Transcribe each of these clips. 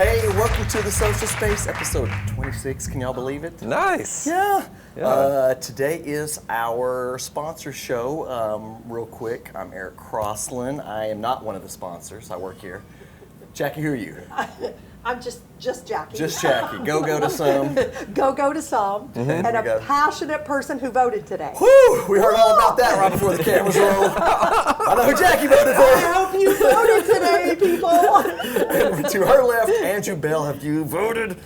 Hey, welcome to the Social Space, episode 26. Can y'all believe it? Nice. Yeah. Yeah. Today is our sponsor show. Real quick, I'm Eric Crossland. I am not one of the sponsors. I work here. Jackie, who are you? I'm just Jackie. Just Jackie. Go to some. Go to some. And a passionate person who voted today. Woo! We heard all about that right before the cameras rolled. I know who Jackie voted for. I hope you voted today, people. And to her left, Andrew Bell, have you voted?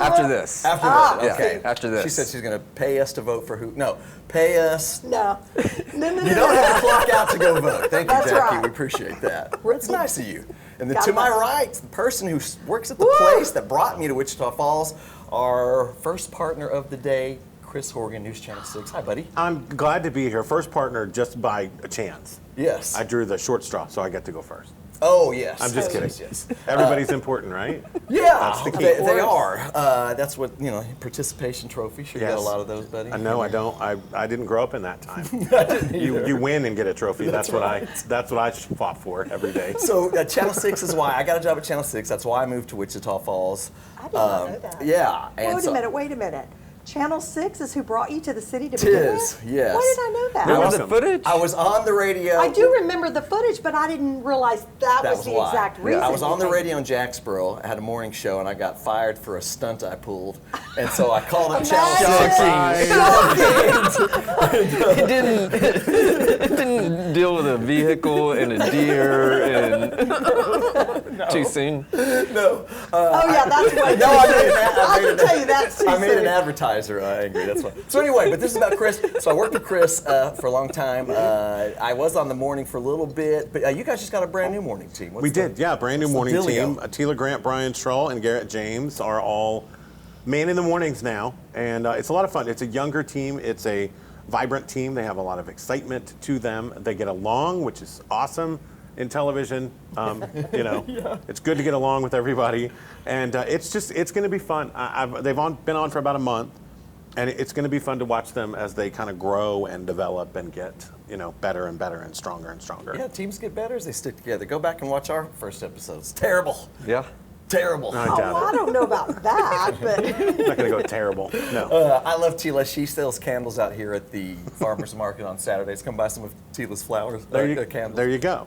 After this. After this, okay. Yeah, after this. She said she's going to pay us to vote for who? No, pay us. No. You don't have to clock out to go vote. Thank you, That's Jackie. right. We appreciate that. It's nice of you. And then God to my bless. right, the person who works at the place that brought me to Wichita Falls, our first partner of the day, Chris Horgan, News Channel 6. Hi, buddy. I'm glad to be here. First partner just by a chance. Yes. I drew the short straw, so I get to go first. Oh, yes. I'm just kidding. Yes. Everybody's important, right? Yeah, That's the key. they are. That's what, participation trophy. Sure, you got a Yes. lot of those, buddy. No, I don't. I didn't grow up in that time. I didn't either. You win and get a trophy. That's what right. I fought for every day. So Channel 6 is why I got a job at Channel 6. That's why I moved to Wichita Falls. I did not know that. Yeah. And Wait a minute. Channel 6 is who brought you to the city to It begin is, with? yes. Why did I know that? Remember the welcome. footage? I was on the radio. I do remember the footage, but I didn't realize that was the why. exact Yeah, reason. I was on the you radio in Jacksboro. I had a morning show, and I got fired for a stunt I pulled. And so I called up Channel 6. It didn't deal with a vehicle and a deer and too soon. No. Oh yeah, that's what. No, I can tell you that's too I made an soon. advertiser angry. That's why. So anyway, but this is about Chris. So I worked with Chris for a long time. I was on the morning for a little bit, but you guys just got a brand new morning team. We did, brand new what's morning the dealio? team. Tila Grant, Brian Schrull, and Garrett James are all man in the mornings now, and it's a lot of fun. It's a younger team. It's a vibrant team. They have a lot of excitement to them. They get along, which is awesome in television. It's good to get along with everybody, and it's going to be fun. They've been on for about a month, and it's going to be fun to watch them as they kind of grow and develop and get better and better and stronger and stronger. Yeah, teams get better as they stick together. Go back and watch our first episodes. Terrible. Yeah. Terrible. I Oh, doubt well, I it. don't know about that, but I'm not going to go terrible. No. I love Tila. She sells candles out here at the farmers market on Saturdays. Come buy some of Tila's flowers. Candles. There you go.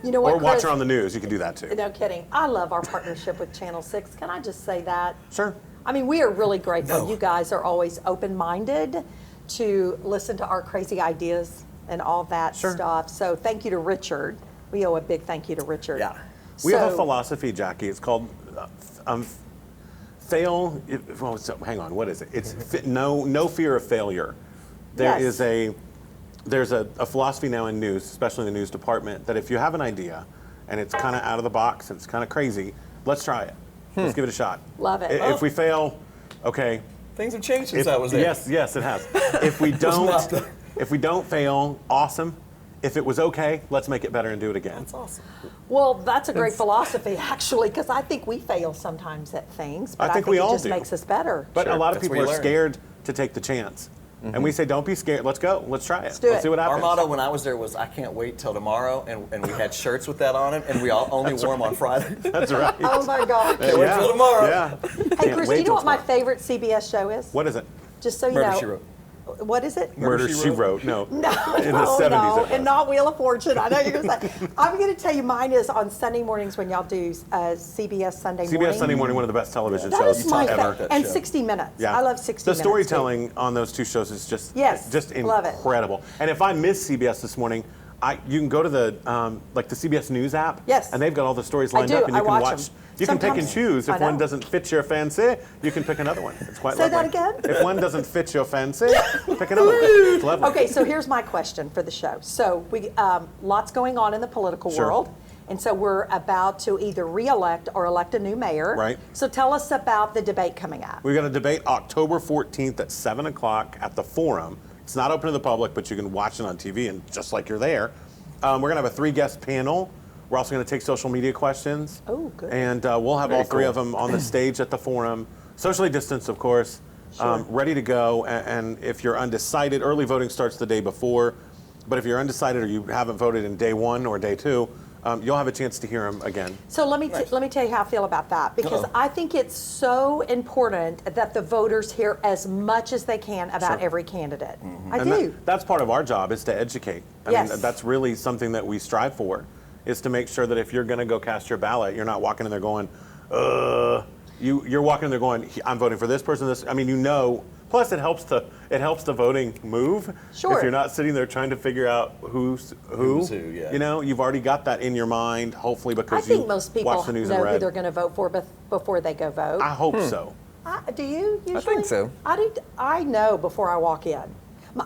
you know what, Or watch Chris? her on the news. You can do that too. No kidding. I love our partnership with Channel 6. Can I just say that? Sure. I mean, we are really grateful. No. You guys are always open-minded to listen to our crazy ideas and all that Sure. stuff. So thank you to Richard. We owe a big thank you to Richard. Yeah. We have a So- philosophy, Jackie. It's called fail. Hang on. What is it? It's no fear of failure. There's a philosophy now in news, especially in the news department, that if you have an idea and it's kind of out of the box and it's kind of crazy, let's try it. Let's give it a shot. Love it. If we fail, okay. Things have changed since I was there. Yes, it has. If we don't fail, awesome. If it was okay, let's make it better and do it again. That's awesome. Well, that's a great philosophy, actually, because I think we fail sometimes at things, but I think we it all just do. makes us better. But a lot of That's people where are you learn. scared to take the chance. And we say, don't be scared. Let's go. Let's try it. do Let's it. see what Our happens. motto when I was there was, I can't wait till tomorrow, and we had shirts with that on it, and we all only wore them on Friday. That's right. Oh my God. Can't wait till tomorrow. Yeah. Hey, Chris, do you know what my favorite CBS show is? What is it? Just so you Murder, know. She Wrote. What is it? Murder, She Wrote. No. No, In the 70s no, it was. and not Wheel of Fortune. I know you're going to say. I'm going to tell you mine is on Sunday mornings when y'all do CBS Sunday Morning. CBS Sunday Morning, one of the best television That shows is my talk about favorite. that And show. 60 Minutes. Yeah. I love 60 The Minutes. storytelling on those two shows is just Yes, love it. incredible. And if I miss CBS this morning, you can go to the the CBS News app. Yes. And they've got all the stories I lined do. up, and you I can watch watch. them. You can pick and Sometimes- choose. I If one know. doesn't fit your fancy, you can pick another one. It's quite Say lovely. that again? If one doesn't fit your fancy, pick another one. It's lovely. Okay, so here's my question for the show. So we lots going on in the political Sure. world. And so we're about to either re-elect or elect a new mayor. Right. So tell us about the debate coming up. We've got a debate October 14th at 7 o'clock at the Forum. It's not open to the public, but you can watch it on TV and just like you're there. We're going to have a 3-guest panel. We're also going to take social media questions. Oh, good. And we'll have Very all three cool. of them on the stage at the Forum, socially distanced, of course, ready to go. And if you're undecided, early voting starts the day before. But if you're undecided or you haven't voted in day 1 or day 2, you'll have a chance to hear them again. So let me tell you how I feel about that, because I think it's so important that the voters hear as much as they can about every candidate. I do. That's part of our job, is to educate. I Yes. mean, that's really something that we strive for, is to make sure that if you're going to go cast your ballot, you're not walking in there going, you're walking in there going, I'm voting for this person. This. I mean, you know. Plus, it helps the voting move. Sure. If you're not sitting there trying to figure out who's who, yeah. you know, you've already got that in your mind. Hopefully, I because think you most people watch the news know and who read. they're going to vote for before they go vote. I hope so. Do you usually? I think so. I do. I know before I walk in.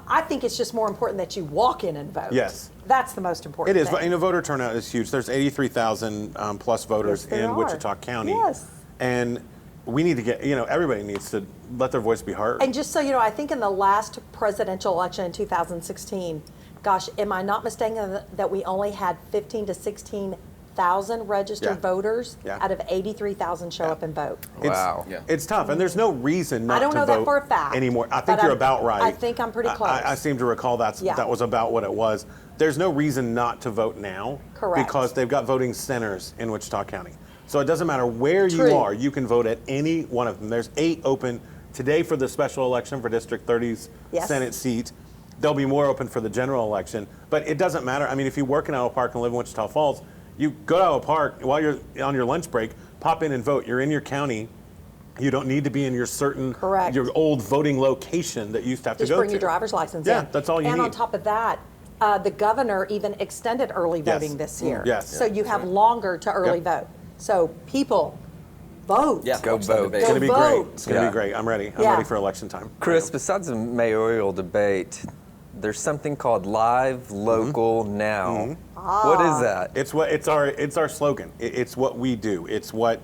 I think it's just more important that you walk in and vote. Yes. That's the most important It is, thing. but voter turnout is huge. There's 83,000 plus voters Yes, there in are. Wichita County. Yes. And we need to get, everybody needs to let their voice be heard. And just so you know, I think in the last presidential election in 2016, gosh, am I not mistaken that we only had 15 to 16,000 registered Yeah. voters Yeah. out of 83,000 show up and vote? Wow. It's tough, and there's no reason not I don't to know vote that for a fact, anymore. I think but you're I'm- about right. I think I'm pretty close. I seem to recall that was about what it was. There's no reason not to vote now. Correct. Because they've got voting centers in Wichita County. So it doesn't matter where True. you are, you can vote at any one of them. There's 8 open today for the special election for District 30's Yes. Senate seat. There'll be more open for the general election. But it doesn't matter. I mean, if you work in Owl Park and live in Wichita Falls, you go to Owl Park while you're on your lunch break, pop in and vote. You're in your county. You don't need to be in your Correct. your old voting location that you used to have Just to go bring to. your driver's license Yeah, in. that's all you and need. on top of that, the governor even extended early Yes. voting this year. Yes. So you have longer to early Yep. vote. So people, vote. Yeah, Go watch that vote. debate. It's going to be Go great. vote. It's going to Yeah. be great. I'm ready. I'm Yeah. ready for election time. Chris, besides the mayoral debate, there's something called Live Local Now. What is that? It's our slogan. It's what we do. It's what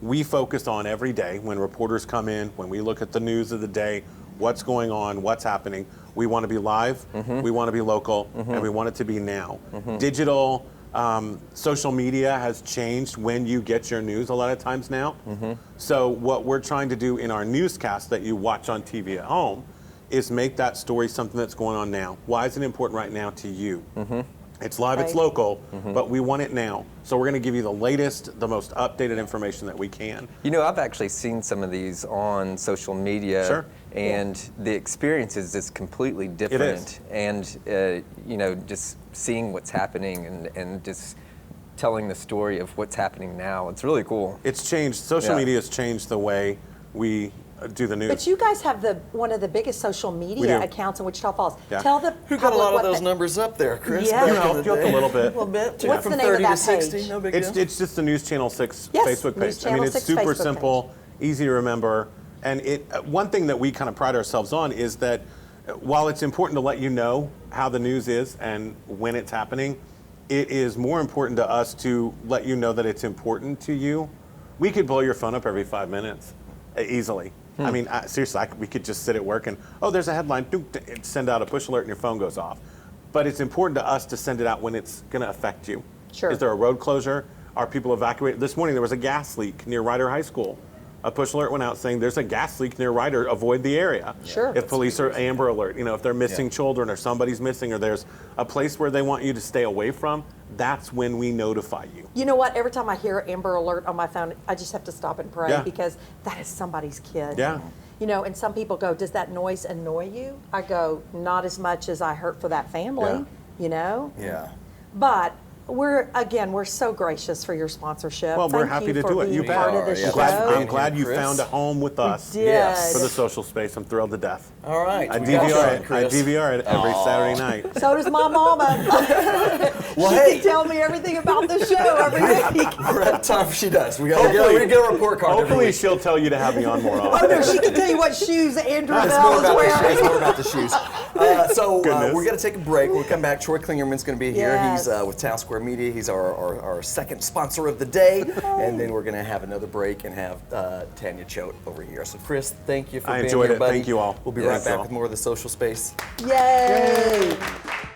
we focus on every day when reporters come in, when we look at the news of the day, what's going on, what's happening. We want to be live, we want to be local, and we want it to be now. Digital, social media has changed when you get your news a lot of times now. So what we're trying to do in our newscast that you watch on TV at home is make that story something that's going on now. Why is it important right now to you? It's live, it's Right. local, but we want it now. So we're going to give you the latest, the most updated information that we can. You know, I've actually seen some of these on social media, Sure. and the experience is just completely different. And just seeing what's happening and just telling the story of what's happening now, it's really cool. It's changed. Social Yeah. media has changed the way we do the news. But you guys have one of the biggest social media do. accounts in Wichita Falls. Yeah. Tell the Who got a public lot of what those the- numbers up there, Chris? Yeah. back You in know, the you helped a day? little bit. A little bit. What's From the name of 30 that to 60, page? no big It's deal. just the News Channel 6 Yes, Facebook News page. I mean, Channel it's 6 super Facebook simple, easy to remember. And one thing that we kind of pride ourselves on is that while it's important to let you know how the news is and when it's happening, it is more important to us to let you know that it's important to you. We could blow your phone up every 5 minutes easily. I mean, seriously, we could just sit at work and, there's a headline, send out a push alert and your phone goes off. But it's important to us to send it out when it's going to affect you. Sure. Is there a road closure? Are people evacuated? This morning there was a gas leak near Ryder High School. A push alert went out saying there's a gas leak near Ryder, avoid the area. Sure. If police are Amber Alert, if they're missing children or somebody's missing or there's a place where they want you to stay away from, that's when we notify you. You know what? Every time I hear Amber Alert on my phone, I just have to stop and pray Yeah. because that is somebody's kid. Yeah. And some people go, does that noise annoy you? I go, not as much as I hurt for that family, Yeah. But we're so gracious for your sponsorship. Well, we're Thank happy you to for do it. being You bet. part of the Yeah. show. I'm glad you Chris. found a home with us did. Yes. for the social space. I'm thrilled to death. All right. I we got DVR that, it. I Chris. DVR it every Saturday night. So does my mama. Well, She hey. can tell me everything about the show every week. We're at time. She does. We got to Hopefully- get a report card. every Hopefully week. she'll tell you to have me on more Oh often. no, she can tell you what shoes Andrew It's Bell more is about the shoes. wearing. It's more about the shoes. Goodness. We're going to take a break. We'll come back. Choate Clingerman's going to be here. Yes. He's with Townsquare Media. He's our second sponsor of the day. And then we're going to have another break and have Tanya Choate over here. So, Chris, thank you for I being enjoyed here, it. buddy. Thank you all. We'll be Yes, right back y'all. with more of the social space. Yay!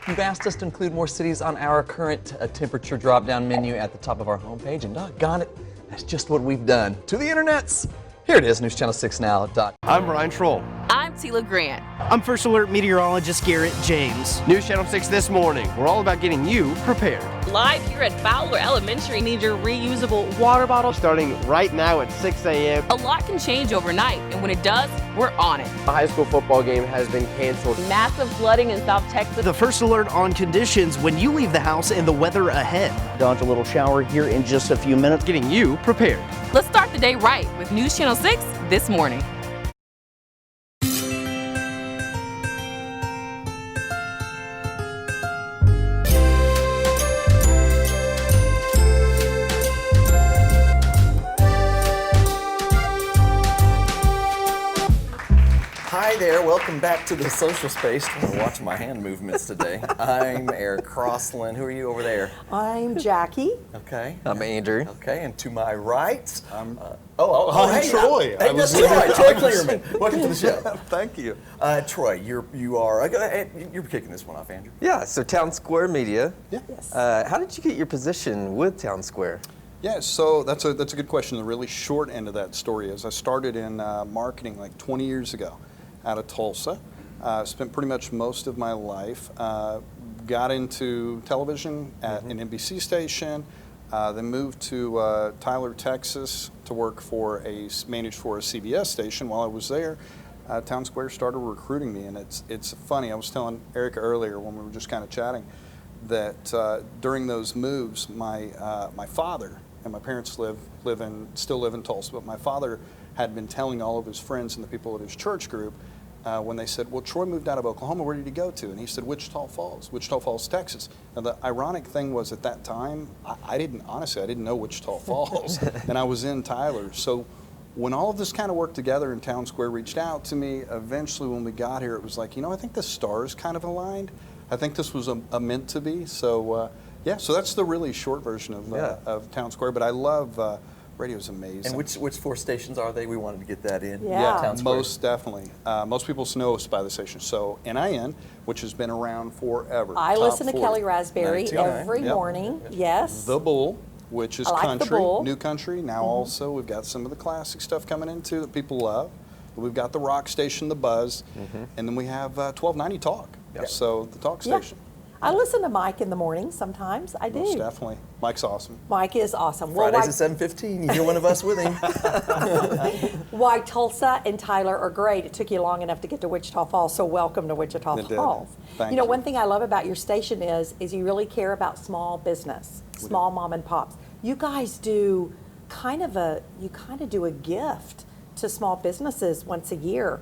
You've asked us to include more cities on our current temperature drop-down menu at the top of our homepage, and doggone it, that's just what we've done. To the internets, here it is, newschannel6now.com. I'm Ryan Troll. I'm Tila Grant. I'm First Alert meteorologist Garrett James. News Channel 6 this morning. We're all about getting you prepared. live here at Fowler Elementary. Need your reusable water bottle. Starting right now at 6 a.m. A lot can change overnight, and when it does, we're on it. A high school football game has been canceled. Massive flooding in South Texas. The first alert on conditions when you leave the house and the weather ahead. Dodge a little shower here in just a few minutes. Getting you prepared. Let's start the day right with News Channel 6 this morning. Hi there, welcome back to the social space. I'm watching my hand movements today. I'm Eric Crossland. Who are you over there? I'm Jackie. Okay. I'm Andrew. Okay, and to my right, I'm hey, Troy. Hey, I was that's Troy. Troy Clingerman. Welcome to the show. Thank you. Troy, you're kicking this one off, Andrew. Yeah, so Townsquare Media. Yeah. Yes. How did you get your position with Townsquare? Yeah, so that's a good question. The really short end of that story is I started in marketing like 20 years ago out of Tulsa. Spent pretty much most of my life. Got into television at an NBC station, then moved to Tyler, Texas to work manage for a CBS station. While I was there, Townsquare started recruiting me, and it's funny. I was telling Erica earlier when we were just kind of chatting that during those moves, my father and my parents still live in Tulsa, but my father had been telling all of his friends and the people at his church group when they said, well, Troy moved out of Oklahoma, where did he go to? And he said, Wichita Falls, Texas. Now, the ironic thing was at that time, I didn't know Wichita Falls, and I was in Tyler. So when all of this kind of worked together and Townsquare reached out to me, eventually when we got here, it was like, I think the stars kind of aligned. I think this was a meant to be. So, so that's the really short version of Townsquare, but I love radio's amazing. And which 4 stations are they? We wanted to get that in. Yeah. Townsquare. Most definitely. Most people know us by the station. So NIN, which has been around forever. I Top listen to 40. Kelly Raspberry 92. every Yep. morning. Yes. The Bull, which is I like The country, Bull. new country. Now also we've got some of the classic stuff coming in too that people love. We've got the rock station, The Buzz, and then we have 1290 Talk. Yep. So the talk Yeah. station. I listen to Mike in the morning sometimes. I do. Most definitely. Mike's awesome. Mike is awesome. Fridays at 7:15. You hear one of us with him. Why Tulsa and Tyler are great. It took you long enough to get to Wichita Falls, so welcome to Wichita It did. Falls. Thank you. One thing I love about your station is you really care about small business, small mom and pops. You guys do kind of a gift to small businesses once a year.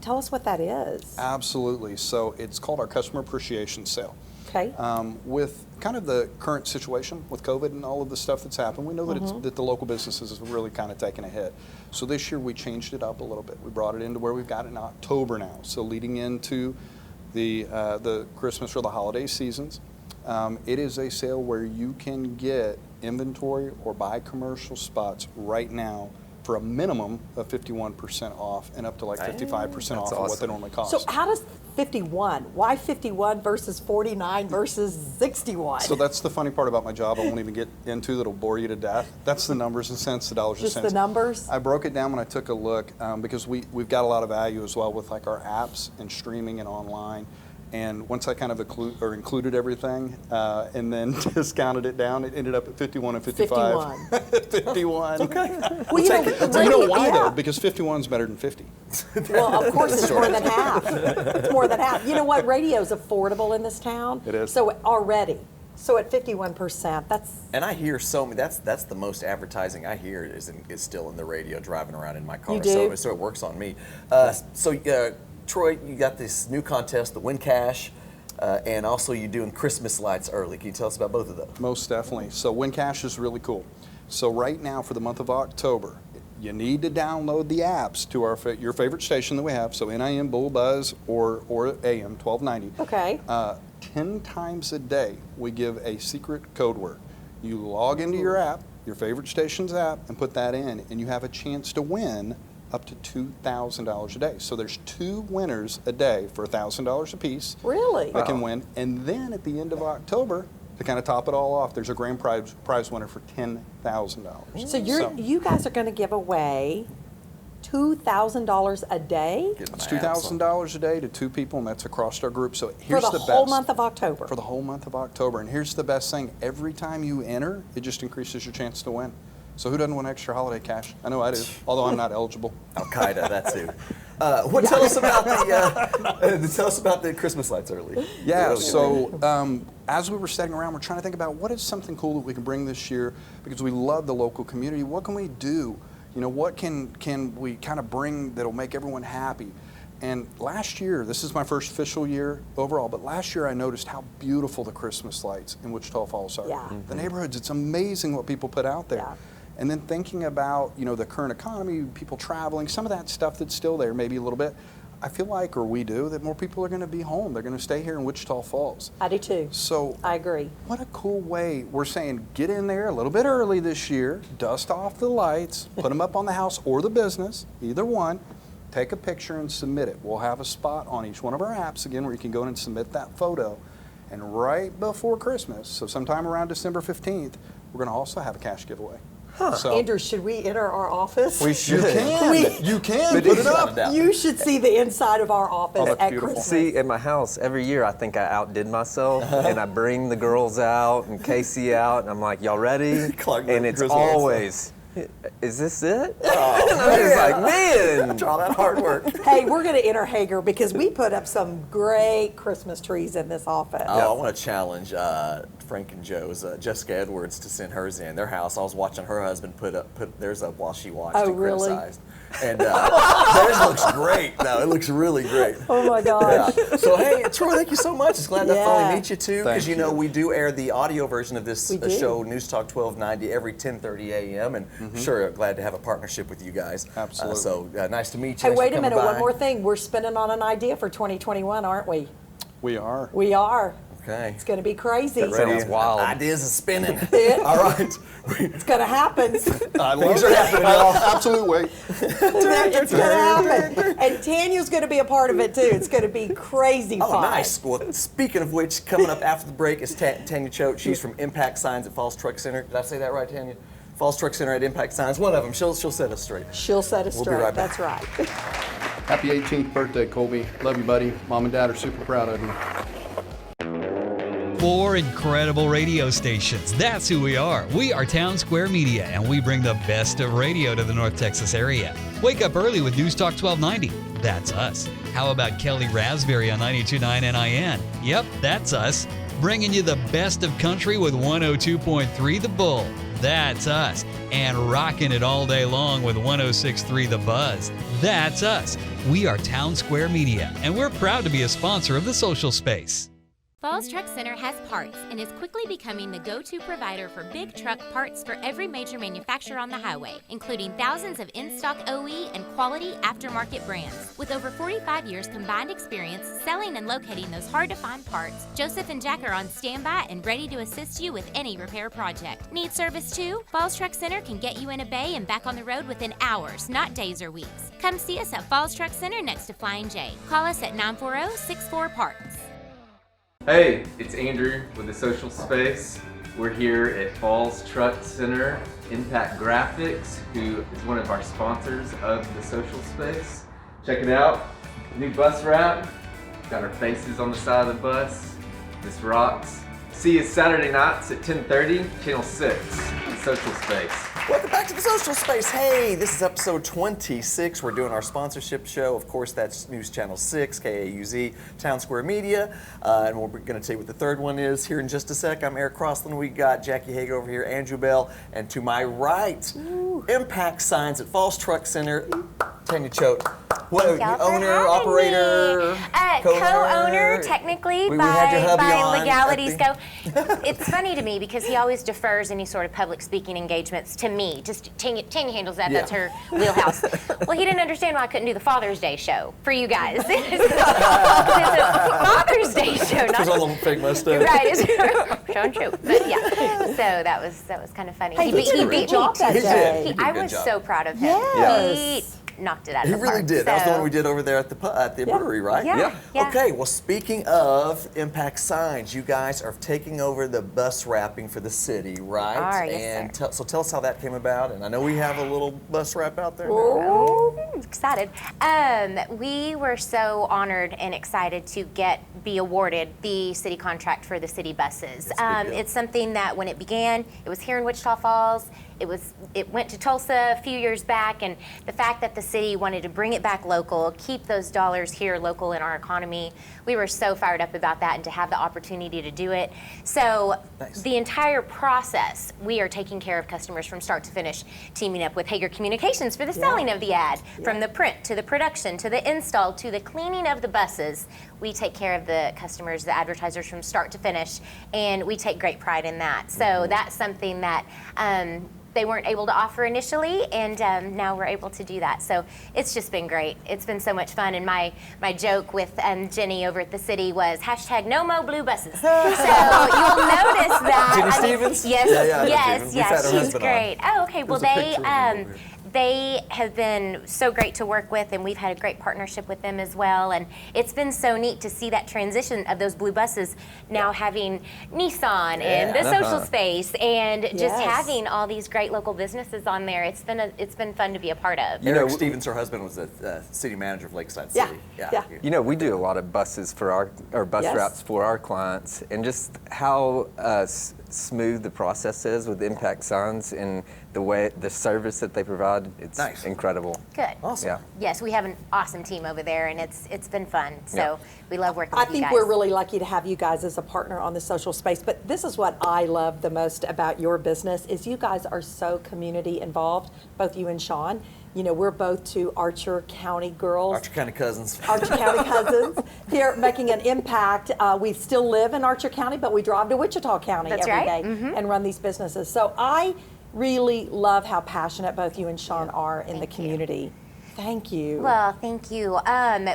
Tell us what that is. Absolutely. So it's called our Customer Appreciation Sale. Okay. With kind of the current situation with COVID and all of the stuff that's happened, we know that that the local businesses have really kind of taken a hit. So this year we changed it up a little bit. We brought it into where we've got it in October now. So leading into the Christmas or the holiday seasons, it is a sale where you can get inventory or buy commercial spots right now for a minimum of 51% off and up to like 55% off of what they normally cost. So how does 51? Why 51 versus 49 versus 61? So that's the funny part about my job I won't even get into that'll bore you to death. That's the numbers and cents, the dollars and Just cents. the numbers? I broke it down when I took a look because we've got a lot of value as well with like our apps and streaming and online. And once I kind of included everything and then discounted it down, it ended up at 51 and 55. 51. Okay. Well, You know why though? Because 51 is better than 50. Well, of course, it's more than half. It's more than half. You know what? Radio's affordable in this town. It is. So already. So at 51%, that's. And I hear that's the most advertising I hear is still in the radio driving around in my car. You do? So it works on me. Troy, you got this new contest, the Win Cash, and also you're doing Christmas lights early. Can you tell us about both of those? Most definitely. So Win Cash is really cool. So right now for the month of October, you need to download the apps to your favorite station that we have. So NIM, Bull Buzz, or AM 1290. Okay. 10 times a day, we give a secret code word. You log into your app, your favorite station's app, and put that in, and you have a chance to win up to $2,000 a day. So there's 2 winners a day for $1,000 a piece. Really? That can win. And then at the end of October, to kind of top it all off, there's a grand prize winner for $10,000. So you guys are going to give away $2,000 a day It's $2,000 a day to 2 people, and that's across our group. So for here's the the whole best. month of October. For the whole month of October. And here's the best thing. Every time you enter, it just increases your chance to win. So who doesn't want extra holiday cash? I know I do, although I'm not eligible. Al-Qaeda, that too. Tell us about the Christmas lights early. Yeah, so as we were sitting around, we're trying to think about what is something cool that we can bring this year, because we love the local community. What can we do? You know, what can we kind of bring that'll make everyone happy? And last year, this is my first official year overall, but last year I noticed how beautiful the Christmas lights in Wichita Falls are. Yeah. The neighborhoods, it's amazing what people put out there. Yeah. And then thinking about, you know, the current economy, people traveling, some of that stuff that's still there, maybe a little bit. I feel like, or we do, that more people are going to be home. They're going to stay here in Wichita Falls. I do too. So I agree. what a cool way. We're saying get in there a little bit early this year, dust off the lights, put them up on the house or the business, either one. Take a picture and submit it. We'll have a spot on each one of our apps, again, where you can go in and submit that photo. And right before Christmas, so sometime around December 15th, we're going to also have a cash giveaway. So Andrew, should we enter our office? We should. you can put it up. You should see the inside of our office that's at beautiful. Christmas. See, at my house, every year I think I outdid myself, and I bring the girls out and Casey out, and I'm like, y'all ready? Clark And it's Griswold. always, is this it? And I'm just like, man. After all that hard work. Hey, we're going to enter Hager because we put up some great Christmas trees in this office. Oh, I want to challenge Frank and Joe's Jessica Edwards to send hers in. Their house, I was watching her husband put theirs up while she watched Oh, and really? criticized. And theirs looks great. No, it looks really great. Oh my gosh. Yeah. So hey, Troy, thank you so much. It's glad to Yeah. finally meet you too, because Thank you know you. we do air the audio version of this We do. show, News Talk 1290, every 10:30 a.m. And sure, glad to have a partnership with you guys. Absolutely. So nice to meet you. Hey, Thanks for wait a coming minute. One by. more thing. We're spinning on an idea for 2021, aren't we? We are. We are. Okay. It's going to be crazy. Get ready. Sounds wild. Ideas are spinning. Yeah. All right. It's going to happen. I love Things are it. happening, y'all. Absolute way. It's going to happen. And Tanya's going to be a part of it too. It's going to be crazy Oh, fun. nice. Well, speaking of which, coming up after the break is Tanya Choate. She's from Impact Signs at Falls Truck Center. Did I say that right, Tanya? Falls Truck Center at Impact Signs. One of them. She'll set us straight. She'll set us We'll be straight. right back. That's right. Happy 18th birthday, Colby. Love you, buddy. Mom and Dad are super proud of you. 4 incredible radio stations. That's who we are. We are Townsquare Media, and we bring the best of radio to the North Texas area. Wake up early with News Talk 1290. That's us. How about Kelly Raspberry on 92.9 NIN? Yep, that's us. Bringing you the best of country with 102.3 The Bull. That's us. And rocking it all day long with 106.3 The Buzz. That's us. We are Townsquare Media, and we're proud to be a sponsor of the social space. Falls Truck Center has parts and is quickly becoming the go-to provider for big truck parts for every major manufacturer on the highway, including thousands of in-stock OE and quality aftermarket brands. With over 45 years combined experience selling and locating those hard-to-find parts, Joseph and Jack are on standby and ready to assist you with any repair project. Need service too? Falls Truck Center can get you in a bay and back on the road within hours, not days or weeks. Come see us at Falls Truck Center next to Flying J. Call us at 940-64-PARTS. Hey, it's Andrew with the Social Space. We're here at Falls Truck Center Impact Graphics, who is one of our sponsors of the Social Space. Check it out, new bus wrap. Got our faces on the side of the bus. This rocks. See you Saturday nights at 10:30, Channel 6, Social Space. Welcome back to the Social Space. Hey, this is episode 26. We're doing our sponsorship show. Of course, that's News Channel 6, KAUZ, Townsquare Media. And we're going to tell you what the third one is here in just a sec. I'm Eric Crossland. We got Jackie Hager over here, Andrew Bell, and to my right, Impact Signs at Falls Truck Center, Tanya Choate. What are you, owner, operator, co-owner, technically, we had your hubby by on, legalities go. It's funny to me because he always defers any sort of public speaking engagements to me. Just Tanya handles that. Yeah. That's her wheelhouse. Well, he didn't understand why I couldn't do the Father's Day show for you guys. It's a Father's Day show, not There's a little fake mustache. right. It's showing true, but yeah. So that was kind of funny. Hey, he did a great job that day. I was so proud of him. Yes. He knocked it out of He the park. really did. That was the So- one we did over there at the brewery, right? Yeah. Okay, well, speaking of Impact Signs, you guys are taking over the bus wrapping for the city, right? Are, yes, and so tell us how that came about. And I know we have a little bus wrap out there. Oh, excited. We were so honored and excited to be awarded the city contract for the city buses. It's something that when it began, it was here in Wichita Falls. It went to Tulsa a few years back, and the fact that the city wanted to bring it back local, keep those dollars here local in our economy, we were so fired up about that and to have the opportunity to do it. So the entire process, we are taking care of customers from start to finish, teaming up with Hager Communications for the selling of the ad, from the print to the production to the install to the cleaning of the buses. We take care of the customers, the advertisers from start to finish, and we take great pride in that. So that's something that they weren't able to offer initially, and now we're able to do that. So it's just been great. It's been so much fun, and my joke with Jenny over at the city was #No Mo Blue Buses. So you'll notice that. Jenny Stevens? Yes, she's great. Oh, okay. Well, they have been so great to work with, and we've had a great partnership with them as well. And it's been so neat to see that transition of those blue buses now having Nissan and the social space, and just having all these great local businesses on there. It's been fun to be a part of. Eric Stevens, her husband, was the city manager of Lakeside City. You know, we do a lot of buses for our bus routes for our clients, and just how smooth the process is with Impact Signs and the service that they provide. It's incredible. Good. Awesome. Yeah. Yes, we have an awesome team over there, and it's been fun. So we love working with you guys. I think we're really lucky to have you guys as a partner on the social space. But this is what I love the most about your business is you guys are so community involved, both you and Sean. You know, we're both two Archer County girls. Archer County cousins. Archer County cousins. Here making an impact. We still live in Archer County, but we drive to Wichita County every day and run these businesses. So I really love how passionate both you and Sean are in the community. Thank you. Well, thank you.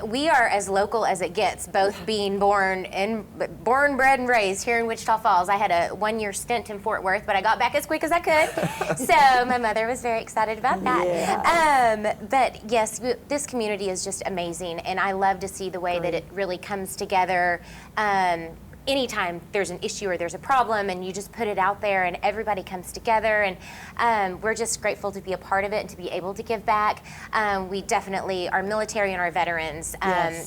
We are as local as it gets, both being born, bred, and raised here in Wichita Falls. I had a 1-year stint in Fort Worth, but I got back as quick as I could. So my mother was very excited about that. But yes, this community is just amazing, and I love to see the way that it really comes together. Anytime there's an issue or there's a problem, and you just put it out there and everybody comes together, and we're just grateful to be a part of it and to be able to give back. We definitely, our military and our veterans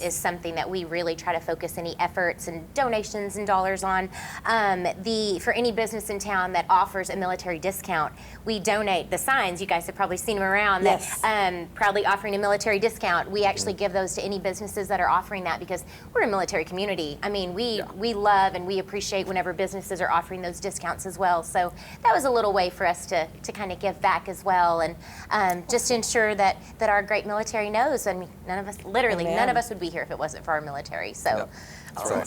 is something that we really try to focus any efforts and donations and dollars on. For any business in town that offers a military discount, we donate the signs. You guys have probably seen them around that proudly offering a military discount. We actually give those to any businesses that are offering that because we're a military community. I mean, we love and we appreciate whenever businesses are offering those discounts as well. So that was a little way for us to kind of give back as well, and just ensure that our great military knows. I mean, none of us would be here if it wasn't for our military. So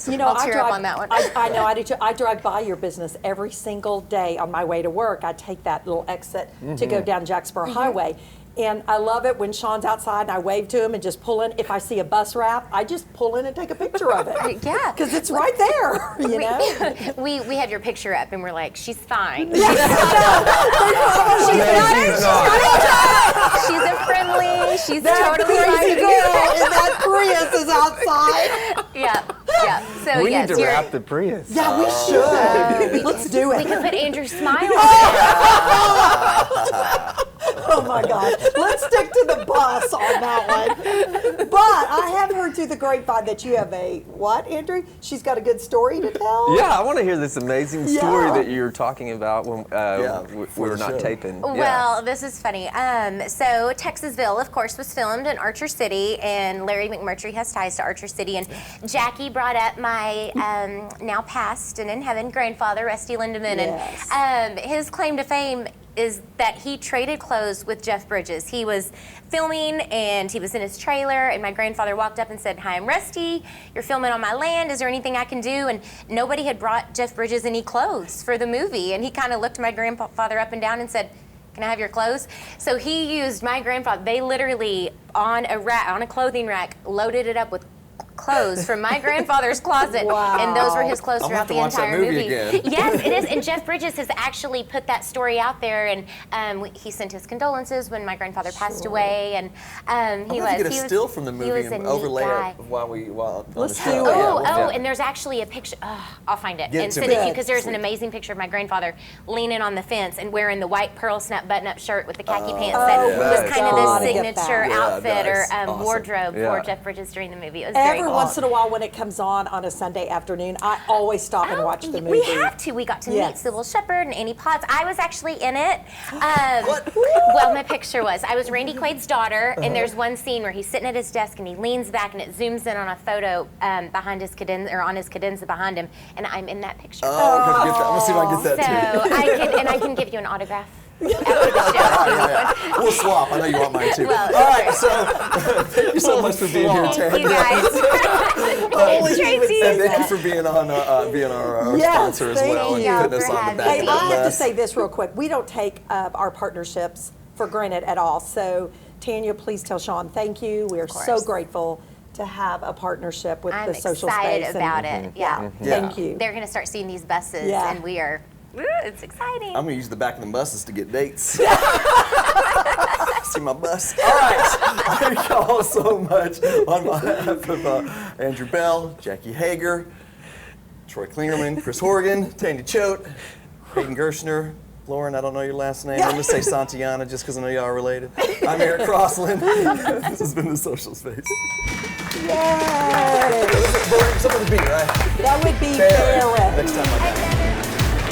you know, I'll tear up on that one. I know, I do too. I drive by your business every single day on my way to work. I take that little exit to go down Jacksboro Highway. And I love it when Sean's outside and I wave to him and just pull in. If I see a bus wrap, I just pull in and take a picture of it. Because it's right there, you know? We have your picture up and we're like, she's fine. She's a friendly, she's that totally crazy fine. girl in that Prius is outside. So we need to wrap the Prius. Yeah, we should. Let's do it. We could put Andrew's smile. Oh my God. Let's stick to the bus on that one. But I have heard through the grapevine that you have what, Andrew? She's got a good story to tell? Yeah, I want to hear this amazing story that you were talking about when we were not taping. Well, this is funny. So Texasville, of course, was filmed in Archer City, and Larry McMurtry has ties to Archer City. And Jackie brought up my now passed and in heaven grandfather, Rusty Lindemann. And his claim to fame is that he traded clothes with Jeff Bridges. He was filming and he was in his trailer, and my grandfather walked up and said, "Hi, I'm Rusty. You're filming on my land. Is there anything I can do?" And nobody had brought Jeff Bridges any clothes for the movie. And he kind of looked my grandfather up and down and said, "Can I have your clothes?" So he used my grandfather. They literally on a clothing rack loaded it up with clothes from my grandfather's closet, and those were his clothes I'm throughout gonna have the to watch that entire movie again. Yes, it is. And Jeff Bridges has actually put that story out there, and he sent his condolences when my grandfather passed away, and he was. Get a still from the movie and overlay it while Let's on the do show. it. And there's actually a picture. I'll find it Get and to send me. it to you because there's an amazing picture of my grandfather leaning on the fence and wearing the white pearl snap button-up shirt with the khaki pants that was kind of the signature outfit or wardrobe for Jeff Bridges during the movie. It was very Every cool. once in a while when it comes on a Sunday afternoon, I always stop and watch the movie. We have to. We got to meet Sybil Shepherd and Annie Potts. I was actually in it. Well, my picture was. I was Randy Quaid's daughter, and there's one scene where he's sitting at his desk and he leans back and it zooms in on a photo behind his cadenza, or on his cadenza behind him, and I'm in that picture. I'm gonna see if I can get that too. I can give you an autograph. We'll swap. I know you want mine too. Well, all right, so thank you so much for being here, Tanya. Thank you guys. And thank you for being on being our sponsor as well. Thank and putting us on the back Hey, of I that have to list. say this real quick. We don't take our partnerships for granted at all. So, Tanya, please tell Sean thank you. We are so grateful to have a partnership with the social space. I'm excited about it. Yeah. Thank you. They're going to start seeing these buses, and we are. It's exciting. I'm gonna use the back of the buses to get dates. See my bus. All right. Thank y'all so much on behalf of Andrew Bell, Jackie Hager, Troy Clingerman, Chris Horgan, Tanya Choate, Hayden Gershner, Lauren, I don't know your last name. I'm gonna say Santillana just because I know y'all are related. I'm Eric Crossland. This has been The Social Space. Yay! Something to beat, right? That would be fair. Next time I got it.